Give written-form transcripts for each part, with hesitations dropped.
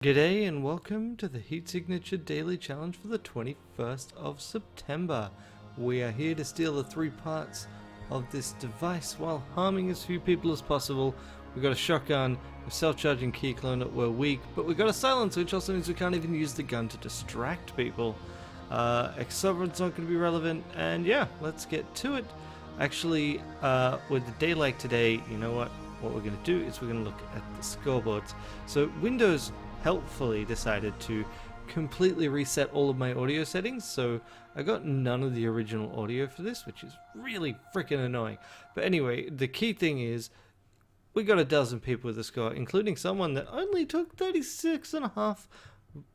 G'day and welcome to the Heat Signature Daily Challenge for the 21st of September. We are here to steal the 3 parts of this device while harming as few people as possible. We've got a shotgun, a self-charging key cloner, we're weak, but we've got a silencer, which also means we can't even use the gun to distract people. Ex-sovereign's not going to be relevant, and yeah, let's get to it. Actually, with the day like today, you know what? What we're going to do is we're going to look at the scoreboards. So Windows helpfully decided to completely reset all of my audio settings, so I got none of the original audio for this, which is really freaking annoying. But anyway, the key thing is we got a dozen people with a score, including someone that only took 36 and a half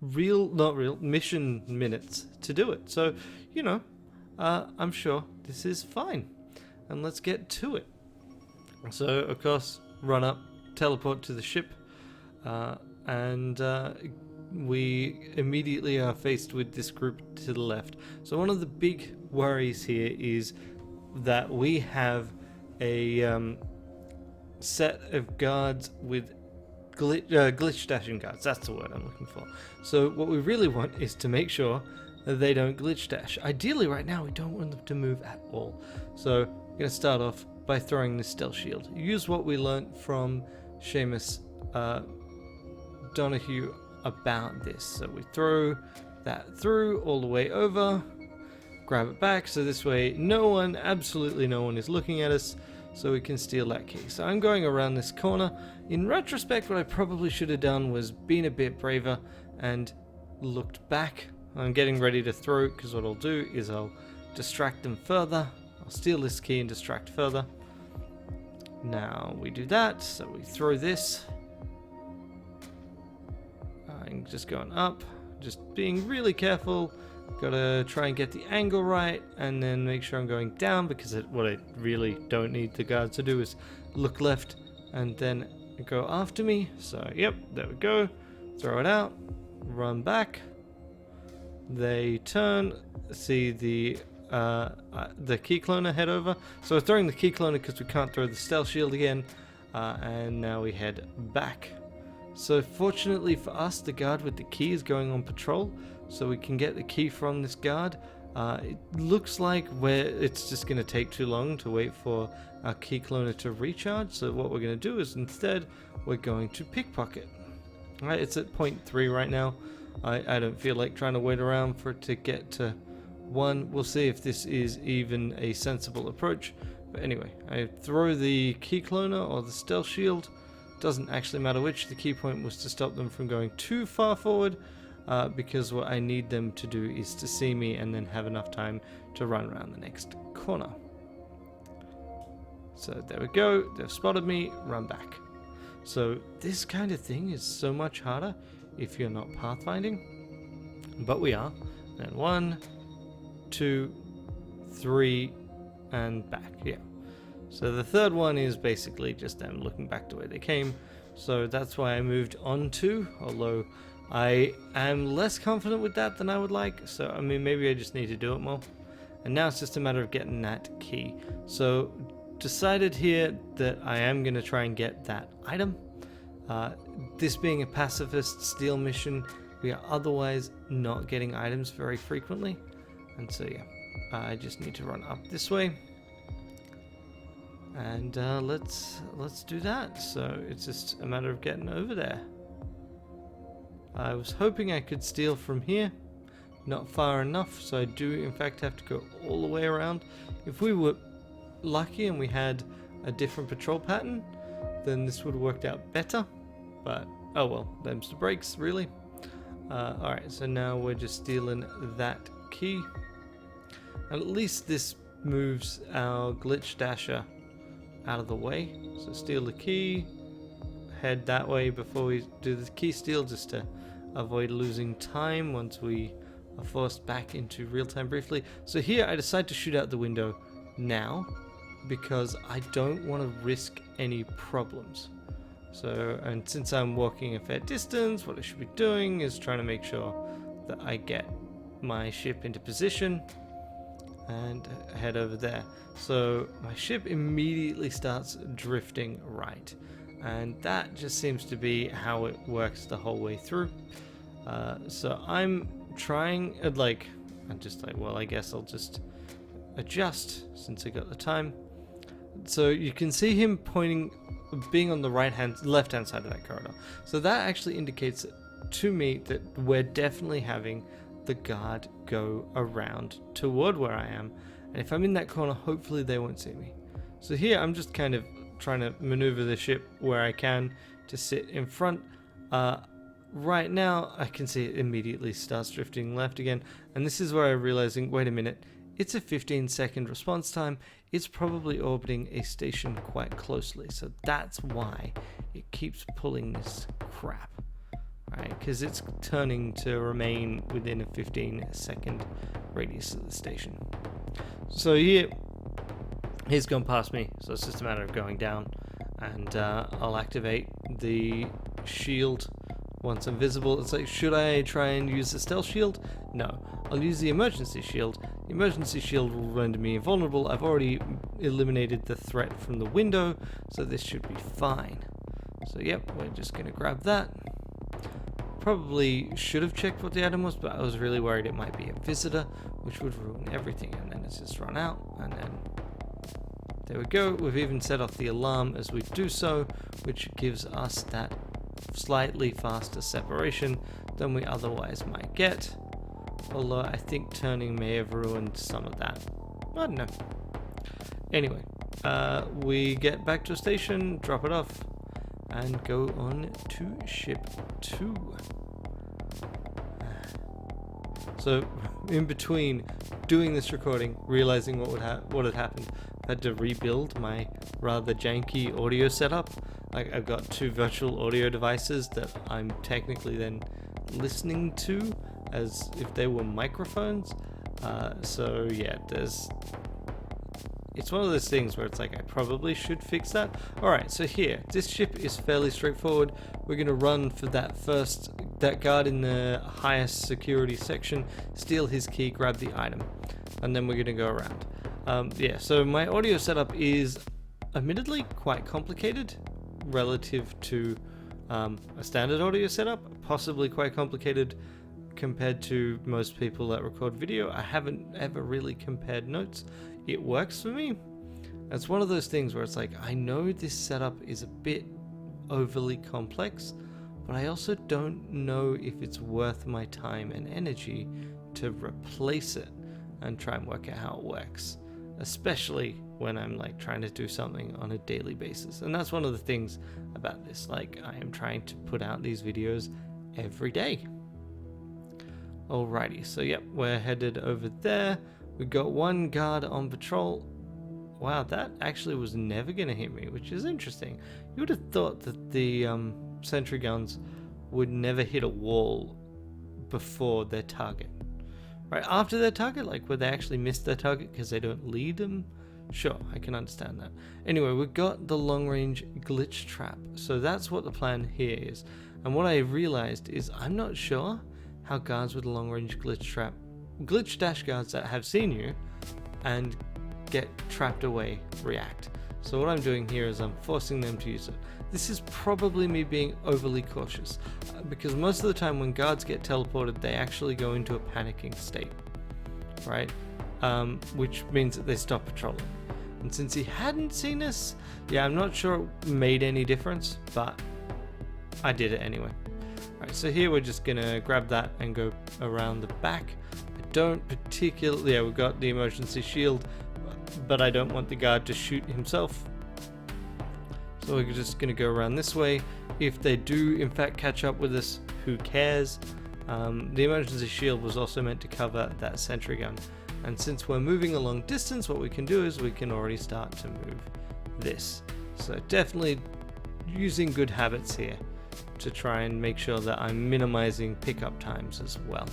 mission minutes to do it. So, you know, I'm sure this is fine. And let's get to it. So, of course, run up, teleport to the ship, and we immediately are faced with this group to the left. So one of the big worries here is that we have a set of guards with glitch dashing guards. That's the word I'm looking for. So what we really want is to make sure that they don't glitch dash. Ideally right now we don't want them to move at all. So we're going to start off by throwing the stealth shield. Use what we learnt from Seamus Donahue about this. So we throw that through all the way over, grab it back, so this way absolutely no one is looking at us, so we can steal that key. So I'm going around this corner. In retrospect, what I probably should have done was been a bit braver and looked back. I'm getting ready to throw, because what I'll do is I'll distract them further. I'll steal this key and distract further. Now we do that, so we throw this. I'm just going up, just being really careful. Gotta try and get the angle right, and then make sure I'm going down, because what I really don't need the guards to do is look left and then go after me. So yep, there we go. Throw it out, run back. They turn, see the key cloner head over. So we're throwing the key cloner because we can't throw the stealth shield again, and now we head back. So fortunately for us, the guard with the key is going on patrol, so we can get the key from this guard. It looks like it's just going to take too long to wait for our key cloner to recharge, so what we're going to do is instead we're going to pickpocket. Alright, it's at 0.3 right now. I don't feel like trying to wait around for it to get to 1. We'll see if this is even a sensible approach. But anyway, I throw the key cloner or the stealth shield. Doesn't actually matter which. The key point was to stop them from going too far forward, because what I need them to do is to see me and then have enough time to run around the next corner. So there we go. They've spotted me. Run back. So this kind of thing is so much harder if you're not pathfinding, but we are. And 1, 2, 3, and back. Yeah. So the third one is basically just them looking back the way they came. So that's why I moved on to, although I am less confident with that than I would like. So, I mean, maybe I just need to do it more. And now it's just a matter of getting that key. So decided here that I am going to try and get that item. This being a pacifist steal mission, we are otherwise not getting items very frequently. And so yeah, I just need to run up this way. And let's do that. So it's just a matter of getting over there. I was hoping I could steal from here, not far enough, so I do in fact have to go all the way around. If we were lucky and we had a different patrol pattern, then this would have worked out better, but oh well, them's the breaks really. Alright, so now we're just stealing that key, and at least this moves our glitch dasher out of the way. So steal the key, head that way before we do the key steal, just to avoid losing time once we are forced back into real time briefly. So here I decide to shoot out the window now because I don't want to risk any problems. So, and since I'm walking a fair distance, what I should be doing is trying to make sure that I get my ship into position and head over there. So my ship immediately starts drifting right. And that just seems to be how it works the whole way through. So I'm trying, I'm just like, well, I guess I'll just adjust since I got the time. So you can see him pointing, being on the left hand side of that corridor. So that actually indicates to me that we're definitely having the guard go around toward where I am. And if I'm in that corner, hopefully they won't see me. So here I'm just kind of trying to maneuver the ship where I can to sit in front. Right now I can see it immediately starts drifting left again, and this is where I'm realizing, wait a minute, it's a 15-second response time. It's probably orbiting a station quite closely, so that's why it keeps pulling this crap, right? Because it's turning to remain within a 15-second radius of the station. So he's gone past me, so it's just a matter of going down, and I'll activate the shield once I'm visible. It's like, should I try and use the stealth shield? No, I'll use the emergency shield. The emergency shield will render me invulnerable. I've already eliminated the threat from the window, so this should be fine. So yep, we're just gonna grab that. Probably should have checked what the item was, but I was really worried it might be a visitor, which would ruin everything, and then it's just run out, and then there we go. We've even set off the alarm as we do so, which gives us that slightly faster separation than we otherwise might get. Although I think turning may have ruined some of that. I don't know. Anyway, we get back to a station, drop it off, and go on to ship 2. So, in between doing this recording, realizing what had happened, I had to rebuild my rather janky audio setup. Like, I've got 2 virtual audio devices that I'm technically then listening to as if they were microphones. So yeah, it's one of those things where it's like, I probably should fix that. Alright, so here, this ship is fairly straightforward. We're going to run for that guard in the highest security section, steal his key, grab the item, and then we're going to go around. Yeah, so my audio setup is admittedly quite complicated relative to a standard audio setup, possibly quite complicated compared to most people that record video. I haven't ever really compared notes. It works for me. It's one of those things where it's like, I know this setup is a bit overly complex, but I also don't know if it's worth my time and energy to replace it and try and work out how it works, especially when I'm like trying to do something on a daily basis. And that's one of the things about this, like, I am trying to put out these videos every day. Alrighty, so yep, we're headed over there. We got 1 guard on patrol. Wow, that actually was never gonna hit me, which is interesting. You would have thought that the sentry guns would never hit a wall before their target. Right after their target, like where they actually miss their target because they don't lead them. Sure, I can understand that. Anyway, we've got the long-range glitch trap. So that's what the plan here is. And what I realized is I'm not sure how guards with a long-range glitch dash guards that have seen you and get trapped away react. So what I'm doing here is I'm forcing them to use it. This is probably me being overly cautious, because most of the time when guards get teleported, they actually go into a panicking state, right? Which means that they stop patrolling. And since he hadn't seen us, yeah, I'm not sure it made any difference, but I did it anyway. Alright, so here we're just gonna grab that and go around the back. I don't particularly, yeah, we've got the emergency shield, but I don't want the guard to shoot himself. So we're just gonna go around this way. If they do in fact catch up with us, who cares? The emergency shield was also meant to cover that sentry gun. And since we're moving a long distance, what we can do is we can already start to move this. So definitely using good habits here to try and make sure that I'm minimizing pickup times as well.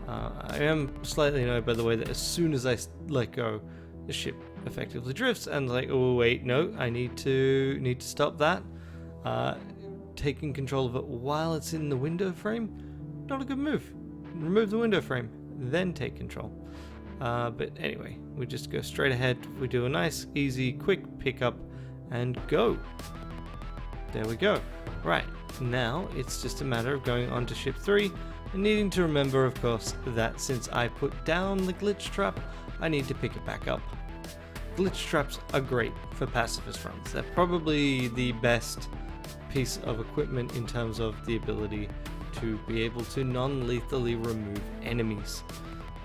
I am slightly annoyed by the way that as soon as I let go, the ship effectively drifts, and like, oh wait, no, I need to stop that. Taking control of it while it's in the window frame, not a good move. Remove the window frame, then take control. But anyway, we just go straight ahead. We do a nice, easy, quick pickup and go. There we go. Right, now it's just a matter of going on to ship 3 and needing to remember, of course, that since I put down the glitch trap, I need to pick it back up. Glitch traps are great for pacifist runs. They're probably the best piece of equipment in terms of the ability to be able to non-lethally remove enemies.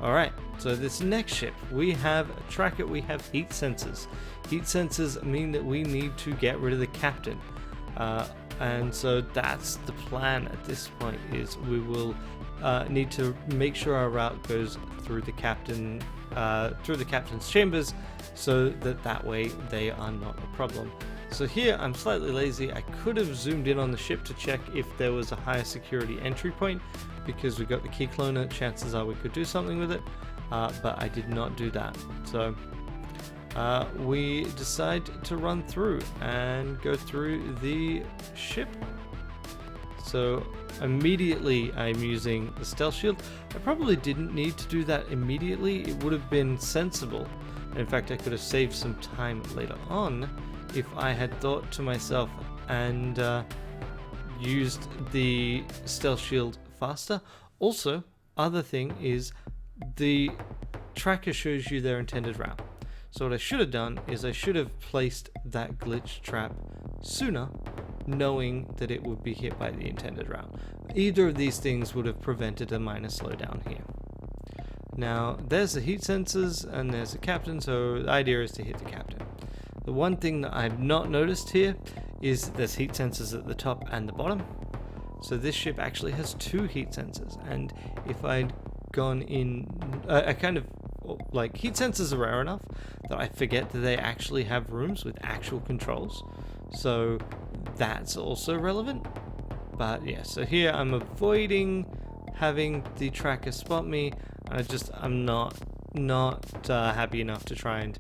Alright, so this next ship, we have a tracker, we have heat sensors. Heat sensors mean that we need to get rid of the captain. And so that's the plan at this point, is we will need to make sure our route goes through the captain's chambers, so that way they are not a problem. So here I'm slightly lazy. I could have zoomed in on the ship to check if there was a higher security entry point, because we got the key cloner. Chances are we could do something with it, but I did not do that. So we decide to run through and go through the ship. So immediately I'm using the stealth shield. I probably didn't need to do that immediately. It would have been sensible. In fact, I could have saved some time later on if I had thought to myself and used the stealth shield faster. Also, other thing is the tracker shows you their intended route. So what I should have done is I should have placed that glitch trap sooner, knowing that it would be hit by the intended route. Either of these things would have prevented a minor slowdown here. Now, there's the heat sensors and there's the captain, so the idea is to hit the captain. The one thing that I've not noticed here is there's heat sensors at the top and the bottom. So this ship actually has 2 heat sensors, and if I'd gone in, I kind of like, heat sensors are rare enough that I forget that they actually have rooms with actual controls, so that's also relevant. But yeah, so here I'm avoiding having the tracker spot me, and I'm not happy enough to try and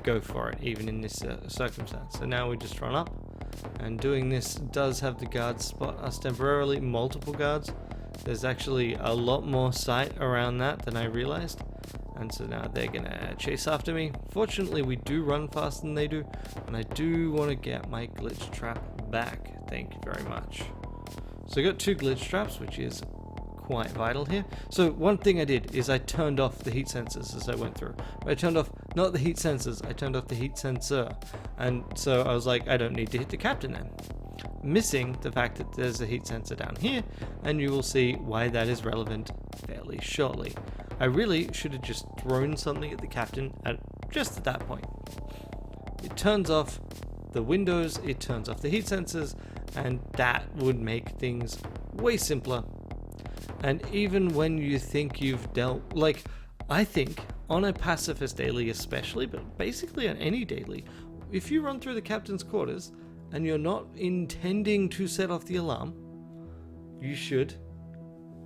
go for it even in this circumstance. So now we just run up, and doing this does have the guards spot us temporarily, multiple guards. There's actually a lot more sight around that than I realized, and so now they're gonna chase after me. Fortunately, we do run faster than they do, and I do want to get my glitch trap back. Thank you very much. So I got 2 glitch traps, which is quite vital here. So one thing I did is I turned off the heat sensors as I went through. But I turned off not the heat sensors, I turned off the heat sensor. And so I was like, I don't need to hit the captain then. Missing the fact that there's a heat sensor down here, and you will see why that is relevant fairly shortly. I really should have just thrown something at the captain just at that point. It turns off the windows, it turns off the heat sensors, and that would make things way simpler. And even when you think you've dealt, like, I think on a pacifist daily especially, but basically on any daily, if you run through the captain's quarters and you're not intending to set off the alarm, you should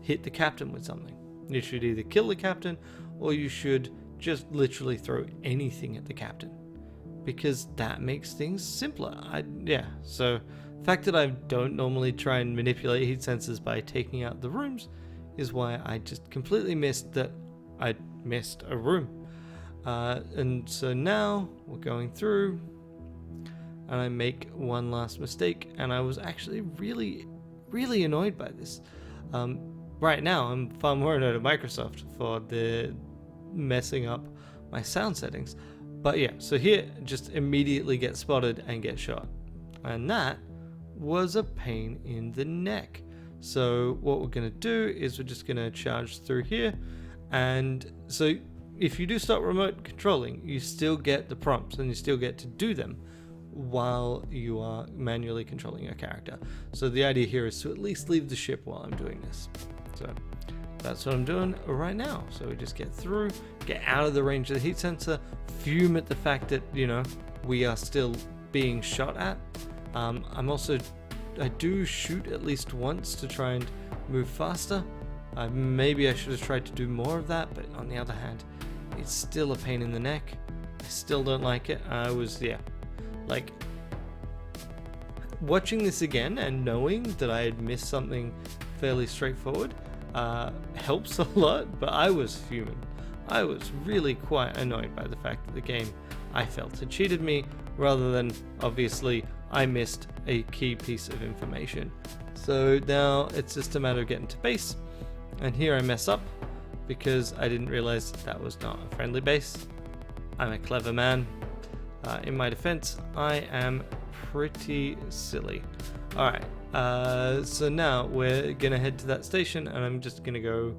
hit the captain with something. You should either kill the captain, or you should just literally throw anything at the captain, because that makes things simpler. So the fact that I don't normally try and manipulate heat sensors by taking out the rooms is why I just completely missed that I missed a room. And so now we're going through, and I make one last mistake, and I was actually really, really annoyed by this. Right now, I'm far more annoyed at Microsoft for the messing up my sound settings. But yeah, so here, just immediately get spotted and get shot. And that was a pain in the neck. So what we're going to do is we're just going to charge through here. And so if you do start remote controlling, you still get the prompts and you still get to do them while you are manually controlling your character. So the idea here is to at least leave the ship while I'm doing this. So that's what I'm doing right now. So we just get through, get out of the range of the heat sensor, fume at the fact that, we are still being shot at. I do shoot at least once to try and move faster. Maybe I should have tried to do more of that, but on the other hand, it's still a pain in the neck. I still don't like it. Like, watching this again and knowing that I had missed something fairly straightforward helps a lot, but I was fuming. I was really quite annoyed by the fact that the game, I felt, had cheated me, rather than obviously I missed a key piece of information. So now it's just a matter of getting to base, and here I mess up because I didn't realize that was not a friendly base. I'm a clever man. In my defense, I am pretty silly. Alright, so now we're gonna head to that station, and I'm just gonna go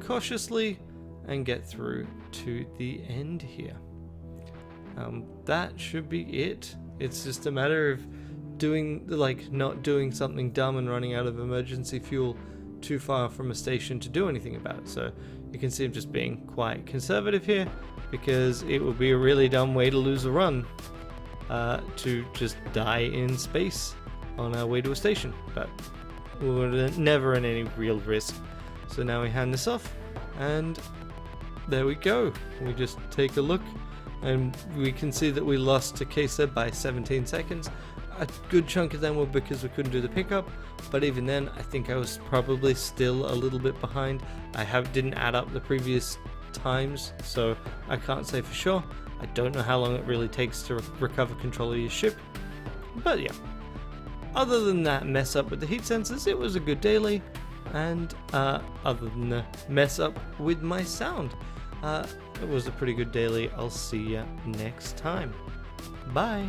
cautiously and get through to the end here. That should be it. It's just a matter of not doing something dumb and running out of emergency fuel too far from a station to do anything about it. So you can see I'm just being quite conservative here, because it would be a really dumb way to lose a run, to just die in space on our way to a station. But we're never in any real risk. So now we hand this off, and there we go. We just take a look, and we can see that we lost to Kesa by 17 seconds. A good chunk of them were because we couldn't do the pickup, but even then I think I was probably still a little bit behind. I didn't add up the previous times, so I can't say for sure. I don't know how long it really takes to recover control of your ship, but yeah. Other than that mess up with the heat sensors, it was a good daily, and other than the mess up with my sound, it was a pretty good daily. I'll see ya next time. Bye.